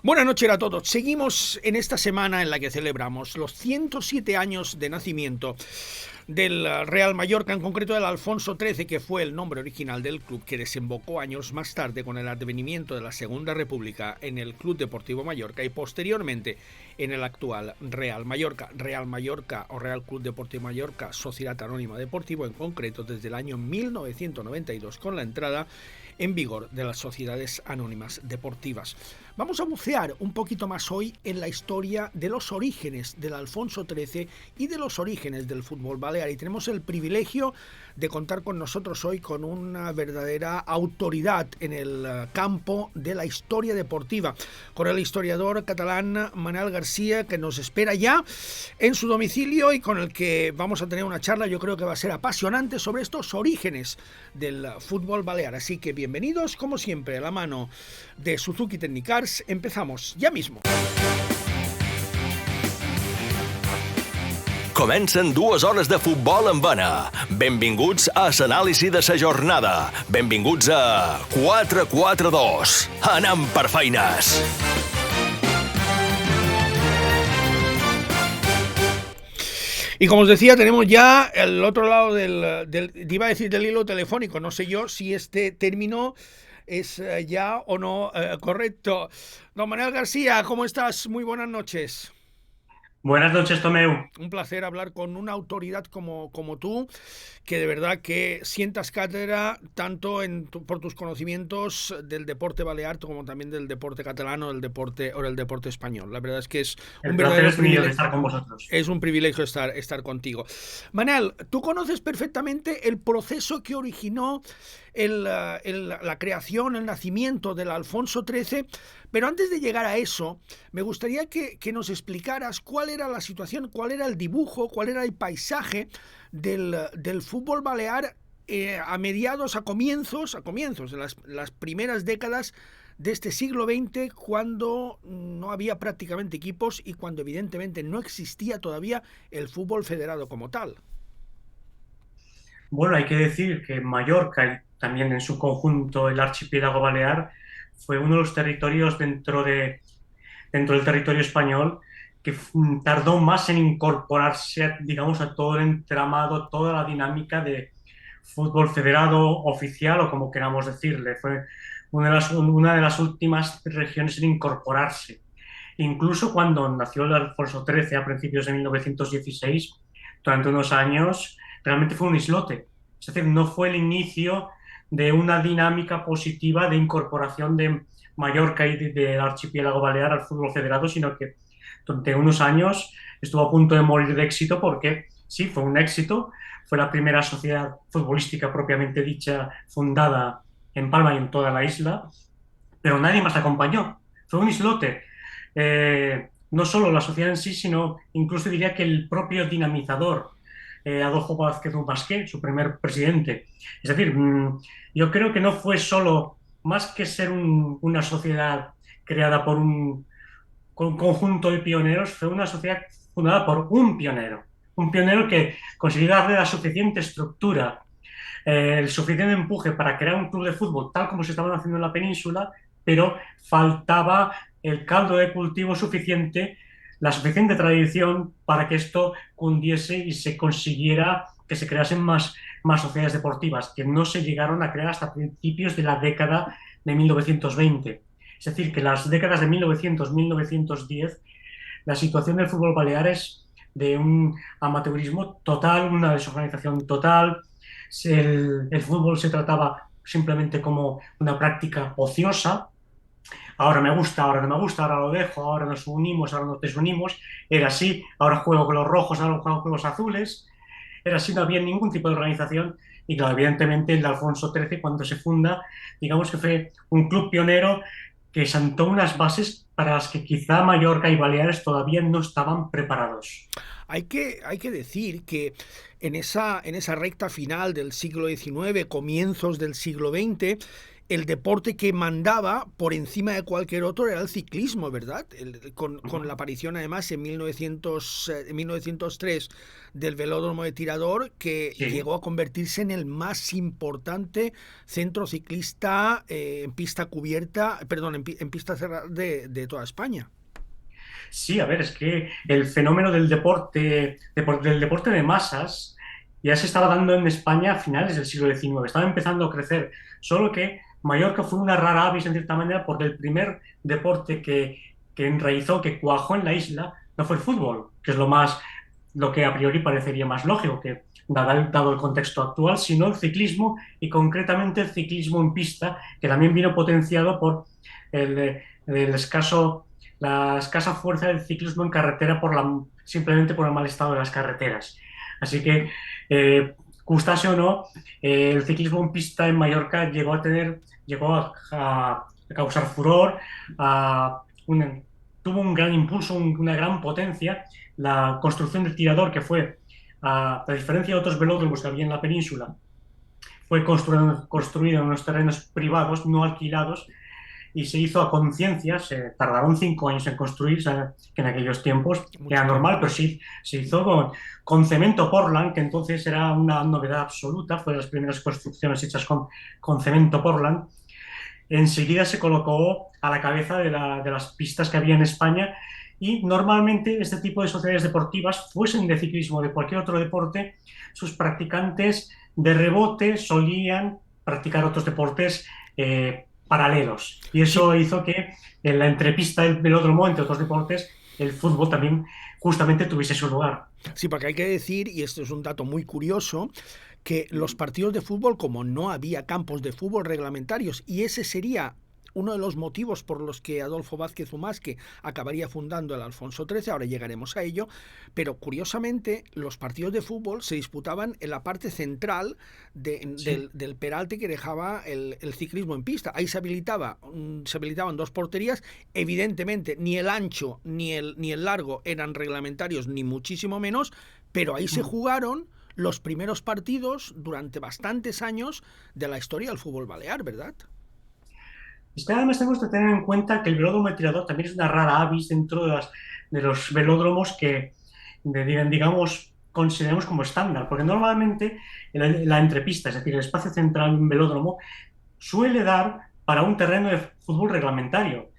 Buenas noches a todos. Seguimos en esta semana en la que celebramos los 107 años de nacimiento del Real Mallorca, en concreto del Alfonso XIII, que fue el nombre original del club, que desembocó años más tarde con el advenimiento de la Segunda República en el Club Deportivo Mallorca y posteriormente en el actual Real Mallorca. Real Mallorca o Real Club Deportivo Mallorca, Sociedad Anónima Deportivo, en concreto desde el año 1992, con la entrada en vigor de las sociedades anónimas deportivas. Vamos a bucear un poquito más hoy en la historia de los orígenes del Alfonso XIII y de los orígenes del fútbol balear. Y tenemos el privilegio de contar con nosotros hoy con una verdadera autoridad en el campo de la historia deportiva, con el historiador catalán Manel García, que nos espera ya en su domicilio y con el que vamos a tener una charla, yo creo que va a ser apasionante, sobre estos orígenes del fútbol balear. Así que bienvenidos, como siempre, a la mano de Suzuki Technicars. Empezamos ja mismo. Comencen 2 hores de futbol en vena. Benvinguts a l'anàlisi de la jornada. Benvinguts a 4-4-2. Anem per feines. Y como os decía, tenemos ya el otro lado iba a decir del hilo telefónico. No sé yo si este término es ya o no correcto. Don Manel García, ¿cómo estás? Muy buenas noches. Buenas noches, Tomeu. Un placer hablar con una autoridad como tú, que de verdad que sientas cátedra tanto por tus conocimientos del deporte balear como también del deporte catalán o del deporte español. La verdad es que es un verdadero privilegio de estar con vosotros. Es un privilegio estar contigo. Manel, tú conoces perfectamente el proceso que originó la creación, el nacimiento del Alfonso XIII, pero antes de llegar a eso, me gustaría que nos explicaras cuál era la situación, cuál era el dibujo, cuál era el paisaje del fútbol balear a comienzos de las primeras décadas de este siglo XX, cuando no había prácticamente equipos y cuando evidentemente no existía todavía el fútbol federado como tal. Bueno, hay que decir que Mallorca y también en su conjunto el archipiélago balear fue uno de los territorios dentro del territorio español que tardó más en incorporarse, digamos, a todo el entramado, toda la dinámica de fútbol federado oficial o como queramos decirle. Fue una de las últimas regiones en incorporarse. Incluso cuando nació el Alfonso XIII a principios de 1916, durante unos años, realmente fue un islote. Es decir, no fue el inicio de una dinámica positiva de incorporación de Mallorca y del archipiélago balear al fútbol federado, sino que durante unos años estuvo a punto de morir de éxito porque sí, fue un éxito, fue la primera sociedad futbolística propiamente dicha fundada en Palma y en toda la isla, pero nadie más la acompañó. Fue un islote. No solo la sociedad en sí, sino incluso diría que el propio dinamizador, Adolfo Vázquez Ubasqué, su primer presidente. Es decir, yo creo que no fue solo, más que ser una sociedad creada por un conjunto de pioneros, fue una sociedad fundada por un pionero que consiguió darle la suficiente estructura, el suficiente empuje para crear un club de fútbol tal como se estaban haciendo en la península, pero faltaba el caldo de cultivo suficiente, la suficiente tradición para que esto cundiese y se consiguiera que se creasen más sociedades deportivas, que no se llegaron a crear hasta principios de la década de 1920. Es decir, que las décadas de 1900-1910, la situación del fútbol balear es de un amateurismo total, una desorganización total. El fútbol se trataba simplemente como una práctica ociosa. Ahora me gusta, ahora no me gusta, ahora lo dejo, ahora nos unimos, ahora nos desunimos. Era así, ahora juego con los rojos, ahora juego con los azules. Era así, no había ningún tipo de organización. Y claro, evidentemente el de Alfonso XIII, cuando se funda, digamos que fue un club pionero que sentó unas bases para las que quizá Mallorca y Baleares todavía no estaban preparados. Hay que decir que en esa recta final del siglo XIX, comienzos del siglo XX, el deporte que mandaba por encima de cualquier otro era el ciclismo, ¿verdad? Con la aparición además en 1903 del velódromo de Tirador, que Sí. llegó a convertirse en el más importante centro ciclista en pista cubierta, perdón, en pista cerrada de toda España. Sí, a ver, es que el fenómeno del deporte de masas ya se estaba dando en España a finales del siglo XIX, estaba empezando a crecer, solo que Mallorca fue una rara avis en cierta manera porque el primer deporte que enraizó, que cuajó en la isla, no fue el fútbol, que es lo que a priori parecería más lógico, que dado el contexto actual, sino el ciclismo y concretamente el ciclismo en pista, que también vino potenciado por el escaso la escasa fuerza del ciclismo en carretera simplemente por el mal estado de las carreteras. Así que, gustase o no, el ciclismo en pista en Mallorca llegó a causar furor, a un- tuvo un gran impulso, una gran potencia. La construcción del Tirador, que fue, a diferencia de otros velódromos que había en la península, fue construido en unos terrenos privados, no alquilados, y se hizo a conciencia, se tardaron 5 años en construirse, que en aquellos tiempos era Mucho normal, tiempo. pero sí, se hizo con cemento Portland, que entonces era una novedad absoluta, fue de las primeras construcciones hechas con cemento Portland. Enseguida se colocó a la cabeza de las pistas que había en España y normalmente este tipo de sociedades deportivas, fuesen de ciclismo o de cualquier otro deporte, sus practicantes de rebote solían practicar otros deportes paralelos. Y Sí, eso hizo que en la entrepista del velódromo, entre otros deportes, el fútbol también justamente tuviese su lugar. sí, porque hay que decir, y esto es un dato muy curioso, que los partidos de fútbol, como no había campos de fútbol reglamentarios, y ese sería uno de los motivos por los que Adolfo Vázquez Umasque acabaría fundando el Alfonso XIII, ahora llegaremos a ello, pero curiosamente los partidos de fútbol se disputaban en la parte central Sí. del peralte que dejaba el ciclismo en pista. Ahí se habilitaban dos porterías, evidentemente ni el ancho ni el largo eran reglamentarios, ni muchísimo menos, pero ahí se jugaron los primeros partidos durante bastantes años de la historia del fútbol balear, ¿verdad? Es que además tenemos que tener en cuenta que el velódromo de Tirador también es una rara avis dentro de los velódromos que, digamos, consideramos como estándar, porque normalmente la entrepista, es decir, el espacio central de un velódromo, suele dar para un terreno de fútbol reglamentario.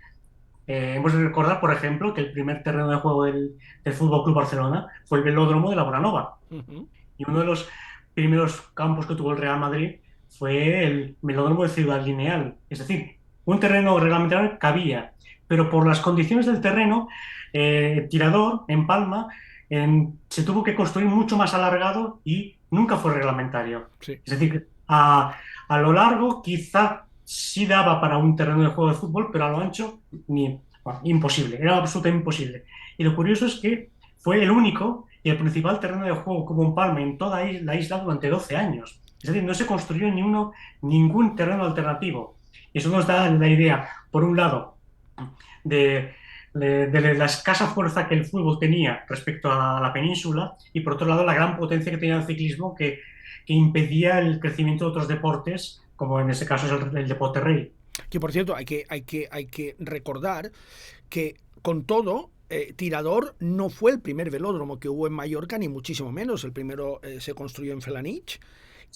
Hemos de recordar, por ejemplo, que el primer terreno de juego del Fútbol Club Barcelona fue el velódromo de la Bonanova. Uh -huh. Y uno de los primeros campos que tuvo el Real Madrid fue el velódromo de Ciudad Lineal. Es decir, un terreno reglamentario cabía, pero por las condiciones del terreno, Tirador, en Palma, se tuvo que construir mucho más alargado y nunca fue reglamentario. Sí. Es decir, a lo largo quizá sí daba para un terreno de juego de fútbol, pero a lo ancho bueno, imposible, era absolutamente imposible. Y lo curioso es que fue el único y el principal terreno de juego como un palme en toda la isla durante 12 años. Es decir, no se construyó ningún terreno alternativo. Y eso nos da la idea, por un lado, de, de la escasa fuerza que el fútbol tenía respecto a la península y, por otro lado, la gran potencia que tenía el ciclismo que impedía el crecimiento de otros deportes, como en ese caso es el deporte rey. Que por cierto, hay que recordar que con todo, Tirador no fue el primer velódromo que hubo en Mallorca, ni muchísimo menos. El primero se construyó en Felanich.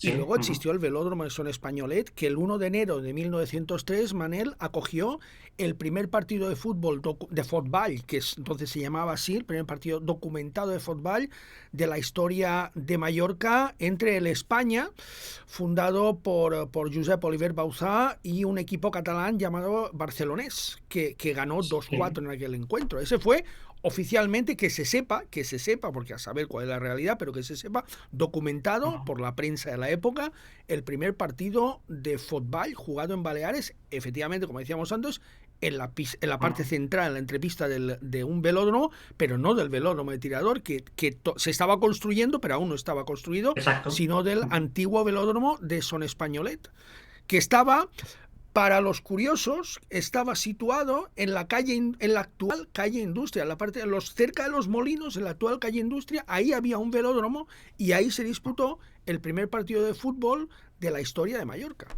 Y Sí, luego existió el velódromo de Son Españolet, que el 1 de enero de 1903 Manel acogió el primer partido de fútbol de fútbol, que entonces se llamaba así, el primer partido documentado de fútbol de la historia de Mallorca entre el España, fundado por Josep Oliver Bauzá, y un equipo catalán llamado Barcelonés, que ganó 2-4 en aquel encuentro. Ese fue oficialmente, que se sepa, porque a saber cuál es la realidad, pero que se sepa, documentado por la prensa de la época, el primer partido de fútbol jugado en Baleares, efectivamente, como decíamos antes, en la parte central, en la entrepista de un velódromo, pero no del velódromo de Tirador, que se estaba construyendo, pero aún no estaba construido, exacto. sino del antiguo velódromo de Son Españolet, que estaba, para los curiosos, estaba situado en la actual calle Industria, en la parte cerca de los molinos, en la actual calle Industria. Ahí había un velódromo y ahí se disputó el primer partido de fútbol de la historia de Mallorca.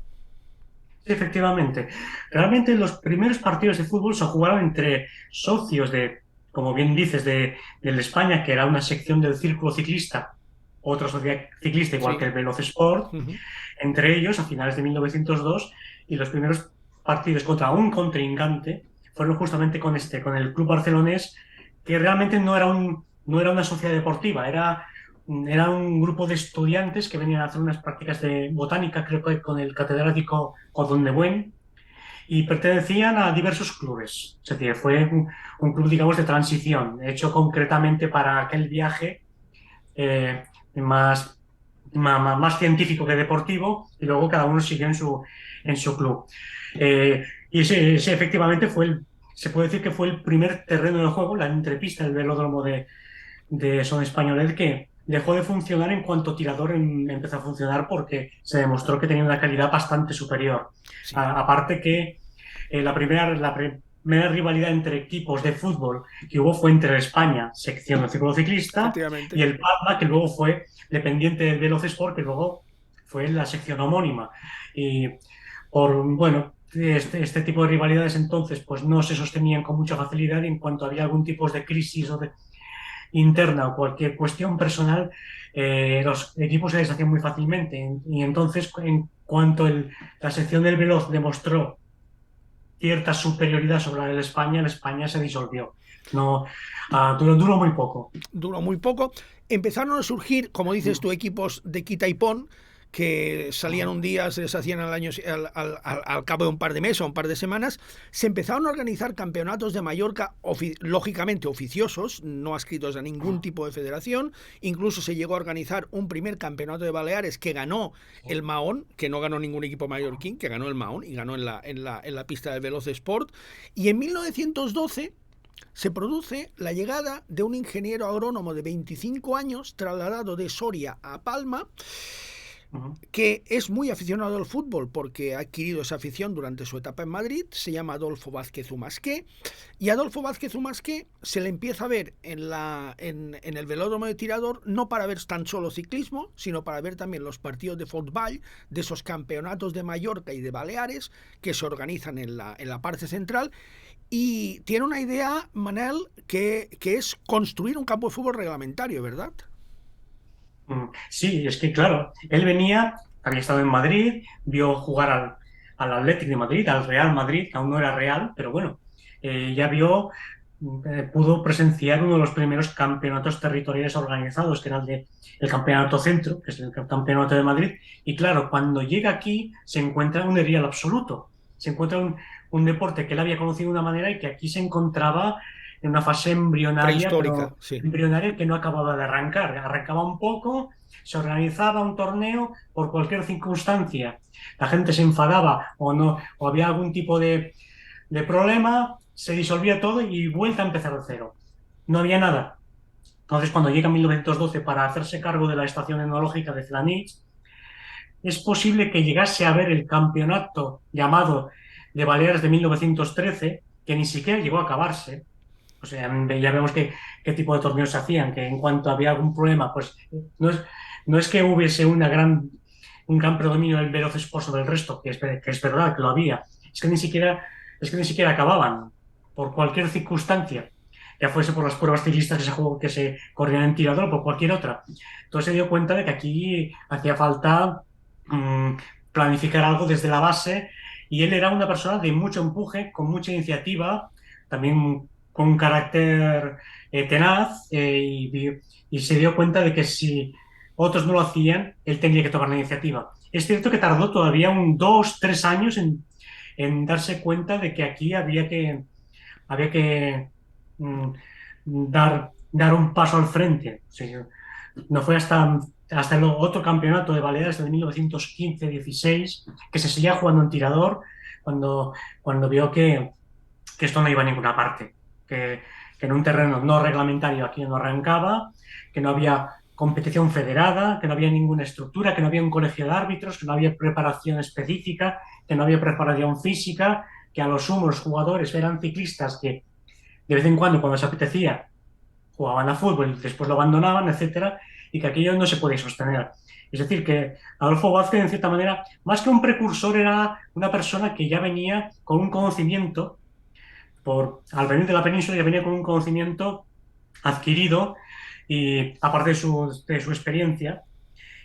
Sí, efectivamente. Realmente los primeros partidos de fútbol se jugaron entre socios de, como bien dices, del España, que era una sección del Círculo Ciclista, otra sociedad ciclista igual que Sí. el Veloce-Sport, Ujú. entre ellos a finales de 1902, y los primeros partidos contra un contrincante fueron justamente con el Club Barcelonés, que realmente no era una sociedad deportiva, era un grupo de estudiantes que venían a hacer unas prácticas de botánica, creo que con el catedrático Codón de Buen, y pertenecían a diversos clubes. Es decir, fue un club, digamos, de transición, hecho concretamente para aquel viaje eh, más, más científico que deportivo, y luego cada uno siguió en su club. Y ese efectivamente se puede decir que fue el primer terreno de juego, la entrepista, el velódromo de Son Españolet, que dejó de funcionar en cuanto Tirador empezó a funcionar porque se demostró que tenía una calidad bastante superior. Sí, Aparte que la primera rivalidad entre equipos de fútbol que hubo fue entre España, sección del ciclo ciclista, y efectivamente. el Palma, que luego fue dependiente del Veloce Sport, que luego fue la sección homónima. Y bueno, este tipo de rivalidades entonces pues no se sostenían con mucha facilidad, y en cuanto había algún tipo de crisis o de interna o cualquier cuestión personal, los equipos se deshacían muy fácilmente. Y entonces, en cuanto la sección del Veloz demostró cierta superioridad sobre la de el España se disolvió. No, duró muy poco. Duró muy poco. Empezaron a surgir, como dices tú, equipos de quita y pon que salían un día, se deshacían al cabo de un par de meses o un par de semanas. Se empezaron a organizar campeonatos de Mallorca, lógicamente oficiosos, no adscritos a ningún tipo de federación. Incluso se llegó a organizar un primer campeonato de Baleares que ganó el Mahón, que no ganó ningún equipo mallorquín, que ganó el Mahón y ganó en la pista del Veloce Sport. Y en 1912 se produce la llegada de un ingeniero agrónomo de 25 años trasladado de Soria a Palma, que es muy aficionado al fútbol porque ha adquirido esa afición durante su etapa en Madrid. Se llama Adolfo Vázquez Umasqué, y Adolfo Vázquez Umasqué se le empieza a ver en el velódromo de Tirador, no para ver tan solo ciclismo, sino para ver también los partidos de fútbol de esos campeonatos de Mallorca y de Baleares que se organizan en la parte central. Y tiene una idea, Manel, que es construir un campo de fútbol reglamentario, ¿verdad? Sí, es que claro, él había estado en Madrid, vio jugar al Athletic de Madrid, al Real Madrid, que aún no era real, pero bueno, ya pudo presenciar uno de los primeros campeonatos territoriales organizados, que era el Campeonato Centro, que es el Campeonato de Madrid, y claro, cuando llega aquí se encuentra un erial absoluto, se encuentra un deporte que él había conocido de una manera y que aquí se encontraba en una fase embrionaria, Prehistórica, pero sí. embrionaria que no acababa de arrancar. Arrancaba un poco, se organizaba un torneo por cualquier circunstancia. La gente se enfadaba o no, o había algún tipo de problema, se disolvía todo y vuelta a empezar de cero. No había nada. Entonces, cuando llega en 1912 para hacerse cargo de la estación etnológica de Flanich, es posible que llegase a ver el campeonato llamado de Baleares de 1913, que ni siquiera llegó a acabarse. O sea, ya vemos qué tipo de torneos se hacían, que en cuanto había algún problema, pues no es que hubiese un gran predominio del Veloz Sport sobre el resto, que es verdad que lo había, es que ni siquiera acababan por cualquier circunstancia, ya fuese por las pruebas ciclistas que se corrían en Tirador o por cualquier otra. Entonces se dio cuenta de que aquí hacía falta mmm, planificar algo desde la base, y él era una persona de mucho empuje, con mucha iniciativa, también con un carácter tenaz, y se dio cuenta de que si otros no lo hacían, él tendría que tomar la iniciativa. Es cierto que tardó todavía 2, 3 años en darse cuenta de que aquí había que mm, dar un paso al frente. O sea, no fue hasta el otro campeonato de Baleares de 1915-16 que se seguía jugando en Tirador, cuando vio que esto no iba a ninguna parte, que en un terreno no reglamentario aquí no arrancaba, que no había competición federada, que no había ninguna estructura, que no había un colegio de árbitros, que no había preparación específica, que no había preparación física, que a lo sumo los jugadores eran ciclistas que de vez en cuando se apetecía, jugaban a fútbol y después lo abandonaban, etcétera, y que aquello no se podía sostener. Es decir, que Adolfo Vázquez, en cierta manera, más que un precursor, era una persona que ya venía con un conocimiento, al venir de la península, ya venía con un conocimiento adquirido, y aparte de su experiencia,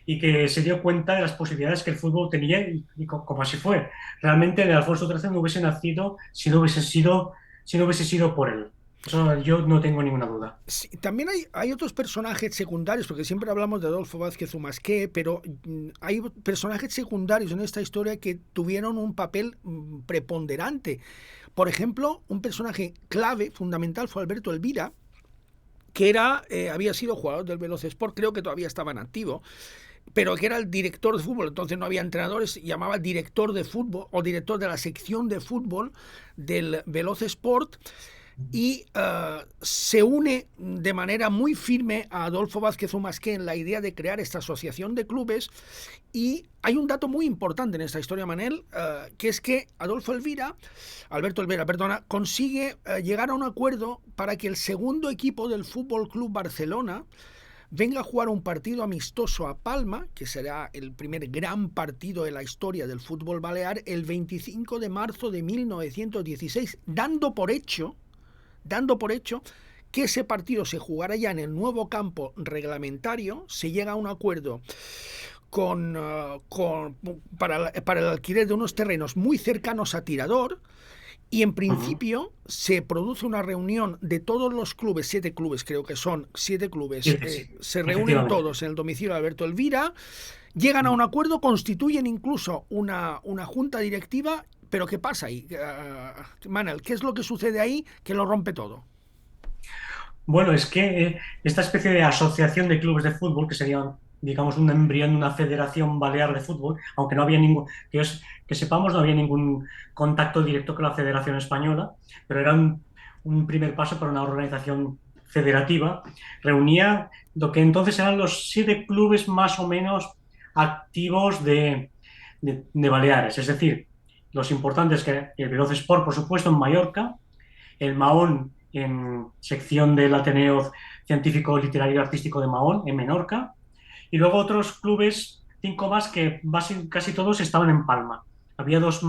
y que se dio cuenta de las posibilidades que el fútbol tenía, y como así fue. Realmente el Alfonso XIII no hubiese nacido si no hubiese sido por él. Eso yo no tengo ninguna duda. Sí, también hay otros personajes secundarios, porque siempre hablamos de Adolfo Vázquez Umasqué, pero hay personajes secundarios en esta historia que tuvieron un papel preponderante. Por ejemplo, un personaje clave, fundamental, fue Alberto Elvira, que había sido jugador del Veloz Sport, creo que todavía estaba en activo, pero que era el director de fútbol, entonces no había entrenadores, llamaba director de fútbol o director de la sección de fútbol del Veloz Sport, y se une de manera muy firme a Adolfo Vázquez Umasqué en la idea de crear esta asociación de clubes. Y hay un dato muy importante en esta historia, Manel, que es que Alberto Elvira, consigue llegar a un acuerdo para que el segundo equipo del Fútbol Club Barcelona venga a jugar un partido amistoso a Palma, que será el primer gran partido de la historia del fútbol balear, el 25 de marzo de 1916, dando por hecho que ese partido se jugará ya en el nuevo campo reglamentario. Se llega a un acuerdo para el alquiler de unos terrenos muy cercanos a Tirador, y en principio se produce una reunión de todos los clubes, 7 clubes creo que son, 7 clubes, Sí, se reúnen todos en el domicilio de Alberto Elvira, llegan a un acuerdo, constituyen incluso una junta directiva. Pero ¿qué pasa ahí, Manel? ¿Qué es lo que sucede ahí que lo rompe todo? Bueno, es que esta especie de asociación de clubes de fútbol, que sería, digamos, un embrión de una federación balear de fútbol, aunque no había que sepamos, no había ningún contacto directo con la Federación Española, pero era un primer paso para una organización federativa. Reunía lo que entonces eran los 7 clubes más o menos activos de Baleares, es decir, los importantes, que el Veloz Sport, por supuesto, en Mallorca, el Mahón en sección del Ateneo Científico, Literario y Artístico de Mahón, en Menorca, y luego otros clubes, 5 más, que casi todos estaban en Palma. Había 2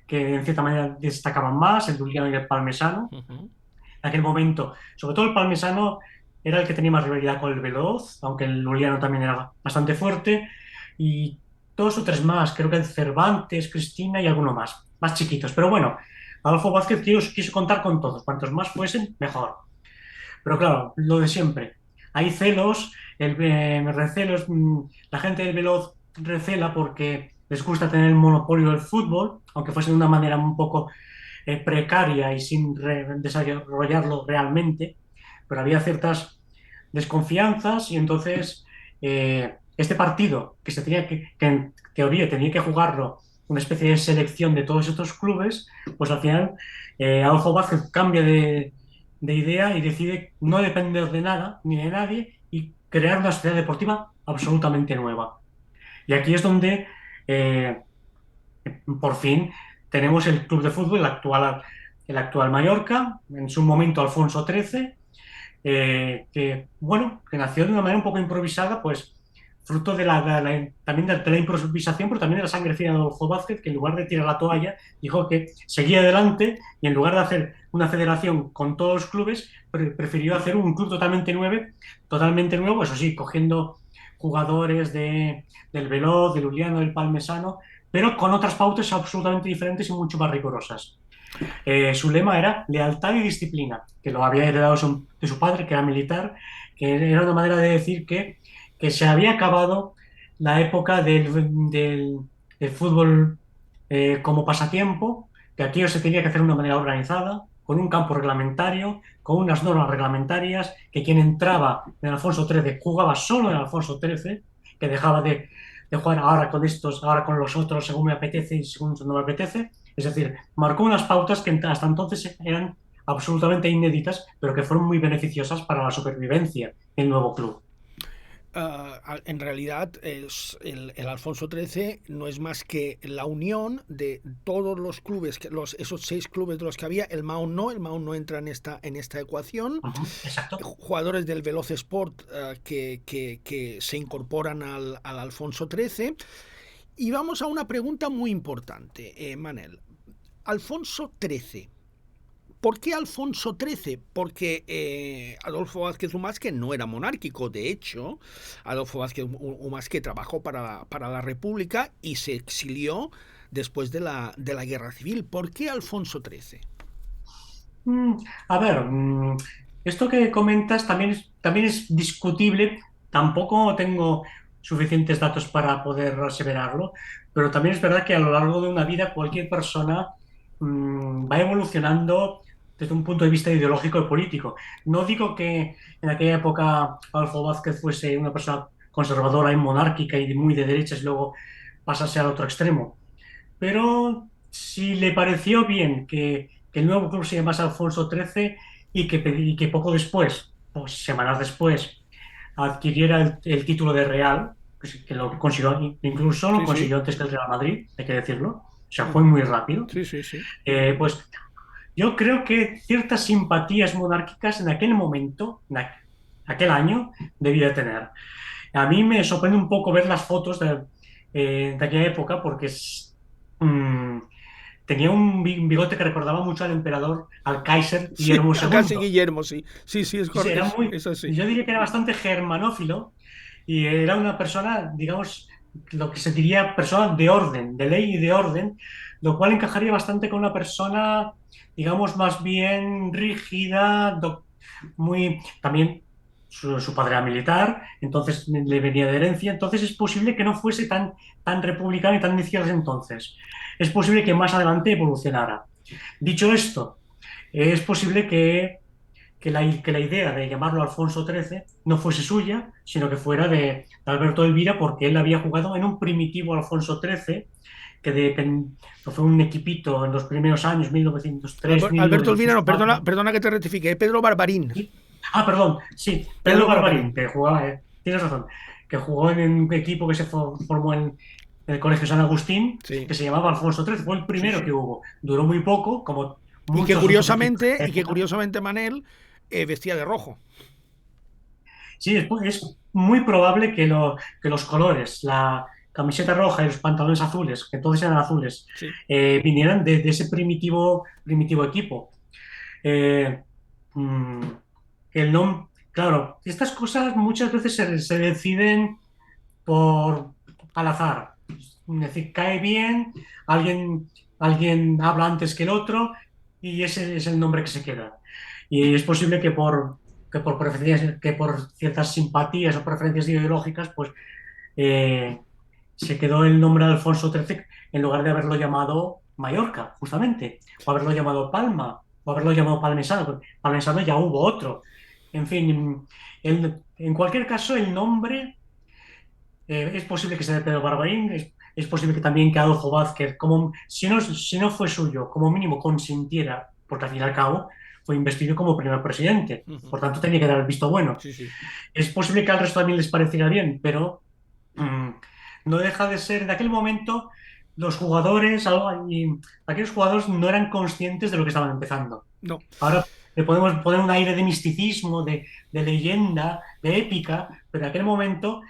que en cierta manera destacaban más, el Duliano y el Palmesano. En aquel momento, sobre todo el Palmesano era el que tenía más rivalidad con el Veloz, aunque el Duliano también era bastante fuerte, y 2 o 3 más, creo que el Cervantes, Cristina y alguno más chiquitos. Pero bueno, Adolfo Vázquez quiso contar con todos, cuantos más fuesen, mejor. Pero claro, lo de siempre. Hay celos, recelos, la gente del Veloz recela porque les gusta tener el monopolio del fútbol, aunque fuese de una manera un poco precaria y sin desarrollarlo realmente, pero había ciertas desconfianzas, y entonces este partido que que en teoría tenía que jugarlo una especie de selección de todos estos clubes, pues al final Adolfo Vázquez cambia de idea y decide no depender de nada ni de nadie y crear una sociedad deportiva absolutamente nueva. Y aquí es donde por fin tenemos el club de fútbol, el actual Mallorca, en su momento Alfonso XIII, que nació de una manera un poco improvisada, pues fruto también de la improvisación, pero también de la sangre fina de Adolfo Vázquez, que en lugar de tirar la toalla, dijo que seguía adelante, y en lugar de hacer una federación con todos los clubes, prefirió hacer un club totalmente nuevo, eso sí, cogiendo jugadores del Veloz, del Uliano, del Palmesano, pero con otras pautas absolutamente diferentes y mucho más rigurosas. Su lema era lealtad y disciplina, que lo había heredado de su padre, que era militar, que era una manera de decir que se había acabado la época del fútbol como pasatiempo, que aquí se tenía que hacer de una manera organizada, con un campo reglamentario, con unas normas reglamentarias, que quien entraba en Alfonso XIII jugaba solo en Alfonso XIII, que dejaba de jugar ahora con estos, ahora con los otros, según me apetece y según no me apetece. Es decir, marcó unas pautas que hasta entonces eran absolutamente inéditas, pero que fueron muy beneficiosas para la supervivencia del nuevo club. En realidad es el Alfonso XIII no es más que la unión de todos los clubes, esos 6 clubes de los que había. El Mahón no entra en esta ecuación. Exacto. Jugadores del Veloz Sport que se incorporan al Alfonso XIII. Y vamos a una pregunta muy importante, Manel. Alfonso XIII. ¿Por qué Alfonso XIII? Porque Adolfo Vázquez Umásquez no era monárquico. De hecho, Adolfo Vázquez Umásquez trabajó para la República y se exilió después de la Guerra Civil. ¿Por qué Alfonso XIII? A ver, esto que comentas también es discutible. Tampoco tengo suficientes datos para poder aseverarlo, pero también es verdad que a lo largo de una vida cualquier persona va evolucionando desde un punto de vista ideológico y político. No digo que en aquella época Adolfo Vázquez fuese una persona conservadora y monárquica y muy de derechas y luego pasase al otro extremo, pero si le pareció bien que el nuevo club se llamase Alfonso XIII y que poco después, pues semanas después, adquiriera el título de Real, que lo consiguió, incluso lo consiguió antes que el Real Madrid, hay que decirlo, o sea, fue muy rápido. Sí. Pues yo creo que ciertas simpatías monárquicas en aquel momento, aquel año, debía tener. A mí me sorprende un poco ver las fotos de aquella época porque tenía un bigote que recordaba mucho al emperador, al Kaiser Guillermo II. Casi Guillermo, sí, es correcto. Yo diría que era bastante germanófilo y era una persona, digamos, lo que se diría persona de orden, de ley y de orden, lo cual encajaría bastante con una persona, digamos, más bien rígida, también su padre era militar, entonces le venía de herencia, entonces es posible que no fuese tan republicano y tan de izquierdas entonces. Es posible que más adelante evolucionara. Dicho esto, es posible que la idea de llamarlo Alfonso XIII no fuese suya, sino que fuera de Alberto Elvira, porque él había jugado en un primitivo Alfonso XIII, que fue un equipito en los primeros años, 1903. Alberto Elvira, no, perdona que te rectifique, Pedro Barbarín. Perdón, sí, Pedro Barbarín, que jugaba, tienes razón, que jugó en un equipo que se formó en el Colegio San Agustín, que se llamaba Alfonso XIII, fue el primero que hubo. Duró muy poco, como y que curiosamente, Manel vestía de rojo. Sí, es muy probable que los colores, la camiseta roja y los pantalones azules, que todos eran azules, vinieran de ese primitivo equipo. El nombre, claro, estas cosas muchas veces se deciden al azar. Es decir, cae bien, alguien habla antes que el otro y ese es el nombre que se queda. Y es posible que por ciertas simpatías o preferencias ideológicas, pues se quedó el nombre de Alfonso XIII en lugar de haberlo llamado Mallorca, justamente, o haberlo llamado Palma, o haberlo llamado Palmesano. Palmesano ya hubo otro. En fin, en cualquier caso, el nombre es posible que sea de Pedro Barbarín, es posible que también que Adolfo Vázquez, si no fue suyo, como mínimo consintiera, porque al fin y al cabo fue investido como primer presidente, por tanto tenía que dar el visto bueno. Sí. Es posible que al resto también les pareciera bien, pero no deja de ser, en aquel momento, aquellos jugadores no eran conscientes de lo que estaban empezando. No. Ahora le podemos poner un aire de misticismo, de leyenda, de épica, pero en aquel momento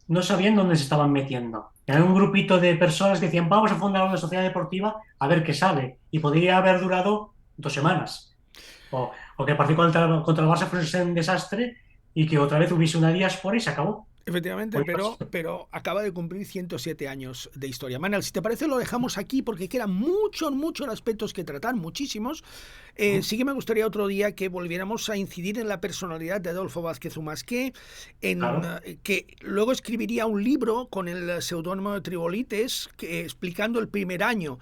no sabían dónde se estaban metiendo. Era un grupito de personas que decían, vamos a fundar una sociedad deportiva a ver qué sale. Y podría haber durado 2 semanas. O que el partido contra el Barça fuese un desastre y que otra vez hubiese una diáspora y se acabó. Efectivamente, pero acaba de cumplir 107 años de historia. Manel, si te parece lo dejamos aquí porque quedan muchos aspectos que tratar, muchísimos. Sí que me gustaría otro día que volviéramos a incidir en la personalidad de Adolfo Vázquez Umásquez, que luego escribiría un libro con el seudónimo de Tribolites explicando el primer año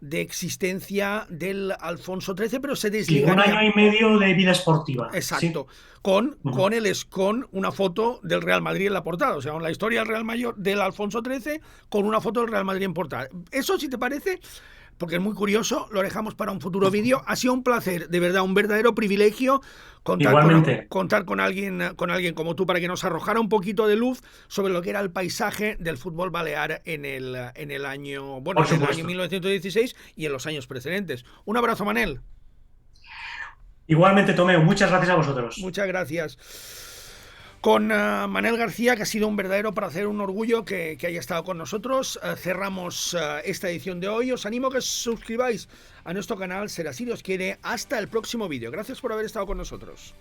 de existencia del Alfonso XIII, pero se desligaría. 1 año y medio de vida esportiva. Exacto. Sí. Con una foto del Real Madrid en la portada. O sea, la historia del Real Mayor del Alfonso XIII con una foto del Real Madrid en portada. Eso, si te parece, porque es muy curioso, lo dejamos para un futuro vídeo. Ha sido un placer, de verdad, un verdadero privilegio contar con alguien como tú para que nos arrojara un poquito de luz sobre lo que era el paisaje del fútbol balear en el año 1916 y en los años precedentes. Un abrazo, Manel. Igualmente, Tomeu, muchas gracias a vosotros. Muchas gracias. Con Manel García, que ha sido un verdadero placer, un orgullo que haya estado con nosotros. Cerramos esta edición de hoy. Os animo a que os suscribáis a nuestro canal. Será, si Dios quiere, hasta el próximo vídeo. Gracias por haber estado con nosotros.